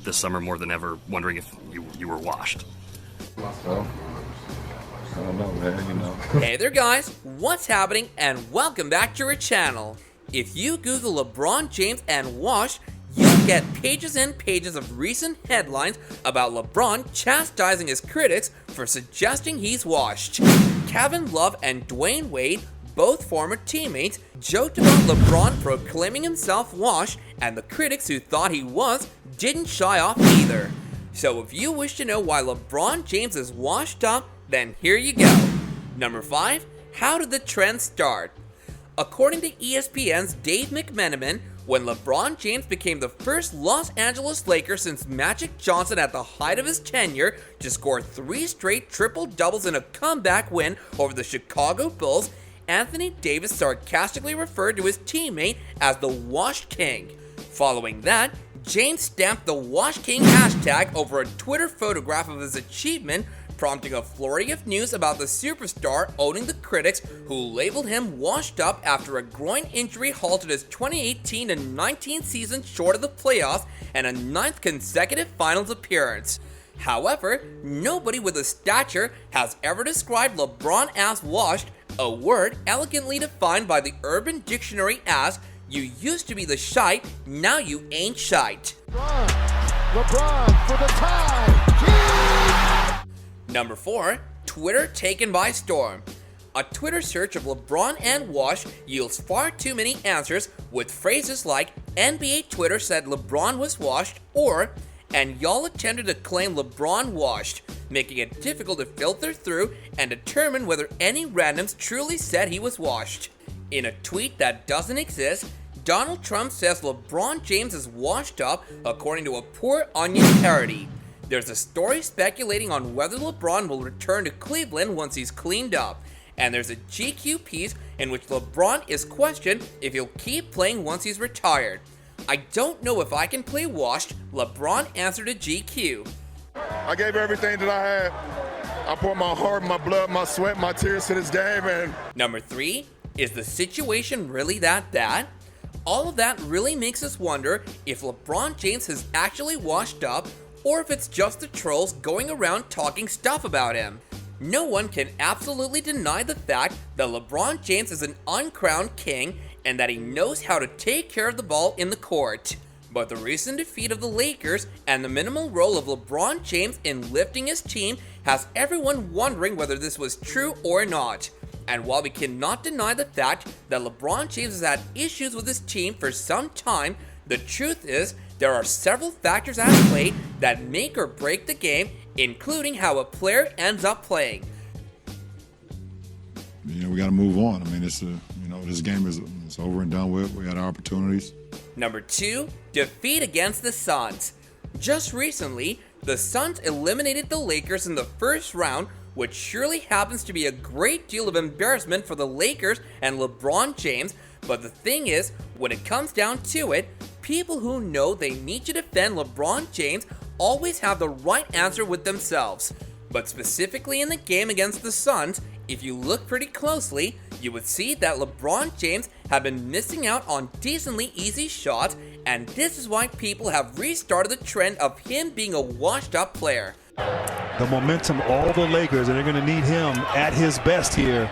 this summer more than ever, wondering if you were washed? Well, I don't know, man, you know. Hey there guys, what's happening and welcome back to our channel. If you Google LeBron James and washed, you'll get pages and pages of recent headlines about LeBron chastising his critics for suggesting he's washed. Kevin Love and Dwayne Wade, both former teammates, joked about LeBron proclaiming himself washed, and the critics who thought he was didn't shy off either. So if you wish to know why LeBron James is washed up, then here you go. Number 5. How did the trend start? According to ESPN's Dave McMenamin, when LeBron James became the first Los Angeles Laker since Magic Johnson at the height of his tenure to score 3 straight triple-doubles in a comeback win over the Chicago Bulls, Anthony Davis sarcastically referred to his teammate as the Wash King. Following that, James stamped the Wash King hashtag over a Twitter photograph of his achievement, prompting a flurry of news about the superstar owning the critics who labeled him washed up after a groin injury halted his 2018-19 season short of the playoffs and a 9th consecutive finals appearance. However, nobody with a stature has ever described LeBron as washed, a word elegantly defined by the Urban Dictionary as "you used to be the shite, now you ain't shite." LeBron for the tie. Number 4. Twitter taken by storm. A Twitter search of LeBron and wash yields far too many answers with phrases like "NBA Twitter said LeBron was washed" or "and y'all attempted to claim LeBron washed," making it difficult to filter through and determine whether any randoms truly said he was washed. In a tweet that doesn't exist, Donald Trump says LeBron James is washed up according to a Poor Onion parody. There's a story speculating on whether LeBron will return to Cleveland once he's cleaned up, and there's a GQ piece in which LeBron is questioned if he'll keep playing once he's retired. "I don't know if I can play washed," LeBron answered to GQ. I gave everything that I had. I poured my heart, my blood, my sweat, my tears to this game, and Number 3. Is the situation really that bad? All of that really makes us wonder if LeBron James has actually washed up, or if it's just the trolls going around talking stuff about him. No one can absolutely deny the fact that LeBron James is an uncrowned king and that he knows how to take care of the ball in the court. But the recent defeat of the Lakers and the minimal role of LeBron James in lifting his team has everyone wondering whether this was true or not. And while we cannot deny the fact that LeBron James has had issues with his team for some time, the truth is there are several factors at play that make or break the game, including how a player ends up playing. You know, we got to move on. I mean, this game is over and done with. We had our opportunities. Number 2. Defeat against the Suns. Just recently, the Suns eliminated the Lakers in the first round, which surely happens to be a great deal of embarrassment for the Lakers and LeBron James, but the thing is, when it comes down to it, people who know they need to defend LeBron James always have the right answer with themselves. But specifically in the game against the Suns, if you look pretty closely, you would see that LeBron James had been missing out on decently easy shots, and this is why people have restarted the trend of him being a washed up player. The momentum, all the Lakers, and they're going to need him at his best here.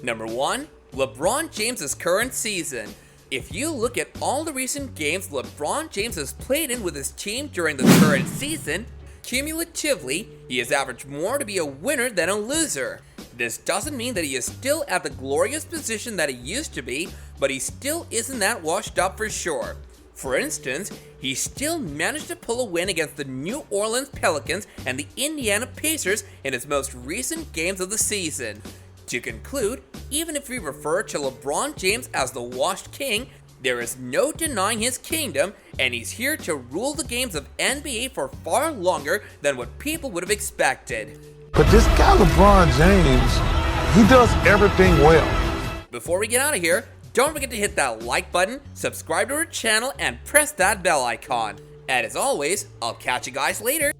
Number 1. LeBron James's current season. If you look at all the recent games LeBron James has played in with his team during the current season, cumulatively, he has averaged more to be a winner than a loser. This doesn't mean that he is still at the glorious position that he used to be, but he still isn't that washed up for sure. For instance, he still managed to pull a win against the New Orleans Pelicans and the Indiana Pacers in his most recent games of the season. To conclude, even if we refer to LeBron James as the washed king, there is no denying his kingdom, and he's here to rule the games of NBA for far longer than what people would have expected. but this guy LeBron James, he does everything well. Before we get out of here, don't forget to hit that like button, subscribe to our channel, and press that bell icon. And as always, I'll catch you guys later.